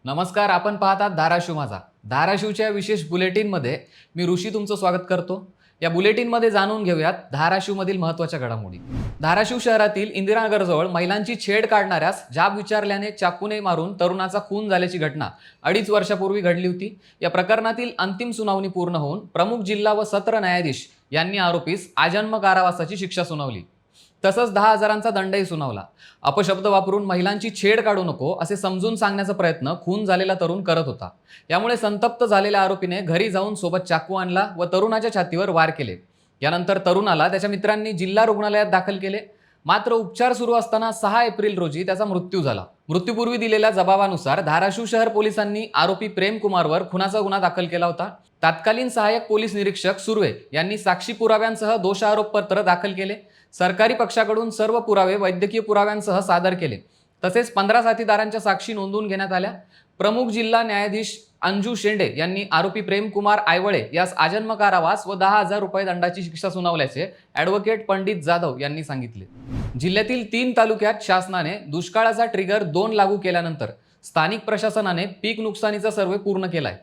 नमस्कार, आपण पाहतात धाराशिव माझा. धाराशिवच्या विशेष बुलेटिनमध्ये मी ऋषी तुमचं स्वागत करतो. या बुलेटिनमध्ये जाणून घेऊयात धाराशिवमधील महत्त्वाच्या घडामोडी. धाराशिव शहरातील इंदिरानगरजवळ महिलांची छेड काढणाऱ्यास जाब विचारल्याने चाकूने मारून तरुणाचा खून झाल्याची घटना 2.5 वर्षापूर्वी घडली होती. या प्रकरणातील अंतिम सुनावणी पूर्ण होऊन प्रमुख जिल्हा व सत्र न्यायाधीश यांनी आरोपीस आजन्म कारावासाची शिक्षा सुनावली. तसंच 10,000चा दंडही सुनावला. अपशब्द वापरून महिलांची छेड काढू नको असे समजून सांगण्याचा प्रयत्न खून झालेला तरुण करत होता. यामुळे संतप्त झालेल्या आरोपीने घरी जाऊन सोबत चाकू आणला व तरुणाच्या छातीवर वार केले. यानंतर तरुणाला त्याच्या मित्रांनी जिल्हा रुग्णालयात दाखल केले. मात्र उपचार सुरू असताना 6 एप्रिल रोजी त्याचा मृत्यू झाला. मृत्यूपूर्वी दिलेल्या जबाबानुसार धाराशिव शहर पोलिसांनी आरोपी प्रेम कुमारवर खुनाचा गुन्हा दाखल केला होता. तत्कालीन सहाय्यक पोलीस निरीक्षक सुर्वे यांनी साक्षी पुराव्यांसह दोषारोपपत्र दाखल केले. सरकारी पक्षाकडून सर्व पुरावे वैद्यकीय पुराव्यांसह सादर केले. तसेच 15 साथीदारांच्या साक्षी नोंदवून घेण्यात आल्या. प्रमुख जिल्हा न्यायाधीश अंजू शेंडे यांनी आरोपी प्रेमकुमार आयवळे यास आजन्म कारावास व 10,000 रुपये दंडाची शिक्षा सुनावल्याचे ॲडव्होकेट पंडित जाधव यांनी सांगितले. जिल्ह्यातील 3 तालुक्यात शासनाने दुष्काळाचा ट्रिगर 2 लागू केल्यानंतर स्थानिक प्रशासनाने पीक नुकसानीचा सर्व्हे पूर्ण केलाय.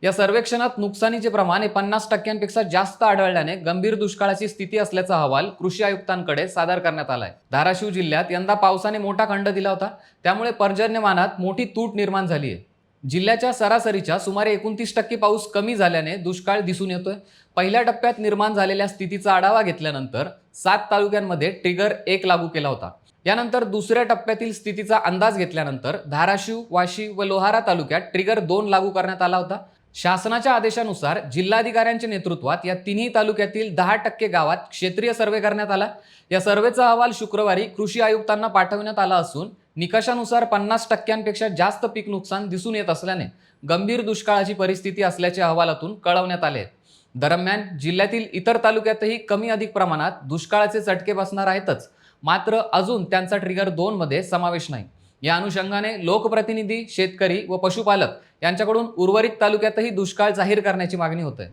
या सर्वेक्षणात नुकसानीचे प्रमाण 50% जास्त आढळल्याने गंभीर दुष्काळाची स्थिती असल्याचा अहवाल कृषी आयुक्तांकडे सादर करण्यात आलाय. धाराशिव जिल्ह्यात यंदा पावसाने मोठा खंड दिला होता. त्यामुळे पर्जन्यमानात मोठी तूट निर्माण झाली आहे. जिल्ह्याच्या सरासरीच्या सुमारे 29% पाऊस कमी झाल्याने दुष्काळ दिसून येतोय. पहिल्या टप्प्यात निर्माण झालेल्या स्थितीचा आढावा घेतल्यानंतर 7 तालुक्यांमध्ये ट्रिगर 1 लागू केला होता. यानंतर दुसऱ्या टप्प्यातील स्थितीचा अंदाज घेतल्यानंतर धाराशिव, वाशी व लोहारा तालुक्यात ट्रिगर 2 लागू करण्यात आला होता. शासनाच्या आदेशानुसार जिल्हाधिकाऱ्यांच्या नेतृत्वात या तिन्ही तालुक्यातील 10% गावात क्षेत्रीय सर्वे करण्यात आला. या सर्वेचा अहवाल शुक्रवारी कृषी आयुक्तांना पाठवण्यात आला असून निकषानुसार 50%पेक्षा जास्त पीक नुकसान दिसून येत असल्याने गंभीर दुष्काळाची परिस्थिती असल्याचे अहवालातून कळवण्यात आले. दरम्यान जिल्ह्यातील इतर तालुक्यातही कमी अधिक प्रमाणात दुष्काळाचे चटके बसणार आहेतच, मात्र अजून त्यांचा ट्रिगर 2 मध्ये समावेश नाही. या अनुषंगाने लोकप्रतिनिधी, शेतकरी व पशुपालक यांच्याकडून उर्वरित तालुक्यातही दुष्काळ जाहीर करण्याची मागणी होत आहे.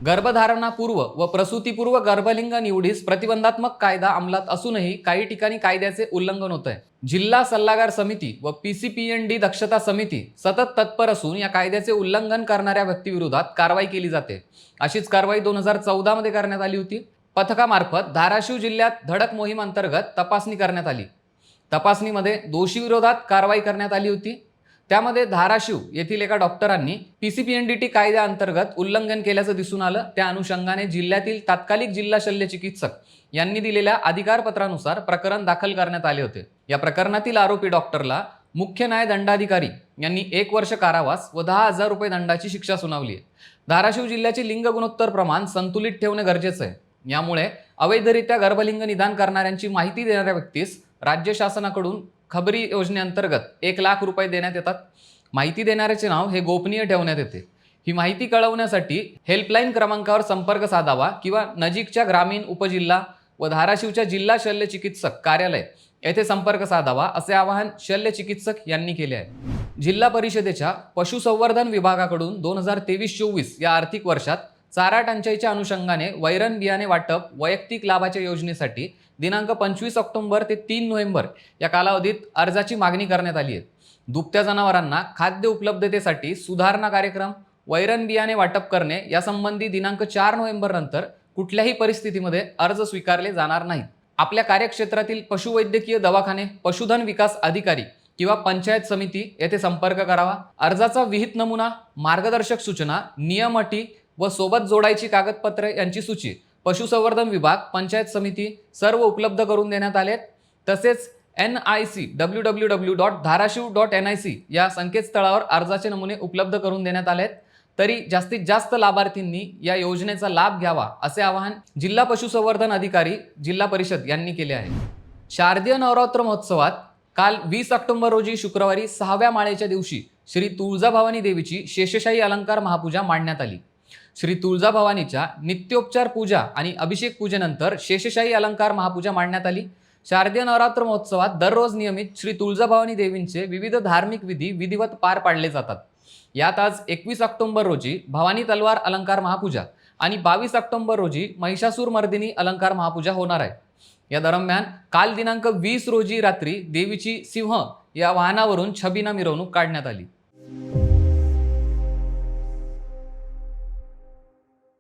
गर्भधारणापूर्व व प्रसूतीपूर्व गर्भलिंग निवडीस प्रतिबंधात्मक कायदा अंमलात असूनही काही ठिकाणी कायद्याचे उल्लंघन होत आहे. जिल्हा सल्लागार समिती व PCPND दक्षता समिती सतत तत्पर असून या कायद्याचे उल्लंघन करणाऱ्या व्यक्तीविरोधात कारवाई केली जाते. अशीच कारवाई 2014 मध्ये करण्यात आली होती. पथकामार्फत धाराशिव जिल्ह्यात धडक मोहीम अंतर्गत तपासणी करण्यात आली. तपासणीमध्ये दोषीविरोधात कारवाई करण्यात आली होती. त्यामध्ये धाराशिव येथील एका डॉक्टरांनी PCPNDT कायद्याअंतर्गत उल्लंघन केल्याचं दिसून आलं. त्या अनुषंगाने जिल्ह्यातील तात्कालिक जिल्हा शल्य चिकित्सक यांनी दिलेल्या अधिकारपत्रानुसार प्रकरण दाखल करण्यात आले होते. या प्रकरणातील आरोपी डॉक्टरला मुख्य न्याय दंडाधिकारी यांनी 1 वर्ष कारावास व 10,000 रुपये दंडाची शिक्षा सुनावली आहे. धाराशिव जिल्ह्याचे लिंग गुणोत्तर प्रमाण संतुलित ठेवणे गरजेचं आहे. यामुळे अवैधरित्या गर्भलिंग निदान करणाऱ्यांची माहिती देणाऱ्या व्यक्तीस राज्य शासनाकडून खबरी योजनेअंतर्गत 1 लाख रुपये देण्यात येतात. माहिती देणाऱ्याचे नाव हे गोपनीय ठेवण्यात येते. ही माहिती कळवण्यासाठी हेल्पलाईन क्रमांकावर संपर्क साधावा किंवा नजीकच्या ग्रामीण उपजिल्हा व धाराशिवच्या जिल्हा शल्य चिकित्सक कार्यालय येथे संपर्क साधावा असे आवाहन शल्य चिकित्सक यांनी केले आहे. जिल्हा परिषदेच्या पशुसंवर्धन विभागाकडून 2023-24 या आर्थिक वर्षात चारा टंचाईच्या अनुषंगाने वैरण बियाणे वाटप वैयक्तिक लाभाच्या योजनेसाठी दिनांक 25 ऑक्टोबर ते 3 नोव्हेंबर या कालावधीत अर्जाची मागणी करण्यात आली आहे. दुभत्या जनावरांना खाद्य उपलब्धतेसाठी सुधारणा कार्यक्रम, वैरण बियाणे वाटप करणे यासंबंधी दिनांक 4 नोव्हेंबर नंतर कुठल्याही परिस्थितीमध्ये अर्ज स्वीकारले जाणार नाहीत. आपल्या कार्यक्षेत्रातील पशुवैद्यकीय दवाखाने, पशुधन विकास अधिकारी किंवा पंचायत समिती येथे संपर्क करावा. अर्जाचा विहित नमुना, मार्गदर्शक सूचना, नियम, अटी व सोबत जोडायची कागदपत्रे यांची सूची पशुसंवर्धन विभाग, पंचायत समिती सर्व उपलब्ध करून देण्यात आलेत. तसेच NIC www.dharashiv.nic या संकेतस्थळावर अर्जाचे नमुने उपलब्ध करून देण्यात आलेत. तरी जास्तीत जास्त लाभार्थींनी या योजनेचा लाभ घ्यावा असे आवाहन जिल्हा पशुसंवर्धन अधिकारी जिल्हा परिषद यांनी केले आहे. शारदीय नवरात्र महोत्सवात काल 20 ऑक्टोबर रोजी शुक्रवारी 6व्या माळेच्या दिवशी श्री तुळजाभवानी देवीची शेषशाही अलंकार महापूजा मांडण्यात आली. श्री तुळजाभवानीच्या नित्योपचार पूजा आणि अभिषेक पूजेनंतर शेषशाही अलंकार महापूजा मांडण्यात आली. शारदीय नवरात्र महोत्सवात दररोज नियमित श्री तुळजाभवानी देवींचे विविध धार्मिक विधी विधिवत पार पाडले जातात. यात आज 21 ऑक्टोबर रोजी भवानी तलवार अलंकार महापूजा आणि 22 ऑक्टोबर रोजी महिषासूर मर्दिनी अलंकार महापूजा होणार आहे. या दरम्यान काल दिनांक 20 रोजी रात्री देवीची सिंह या वाहनावरून छबिना मिरवणूक काढण्यात आली.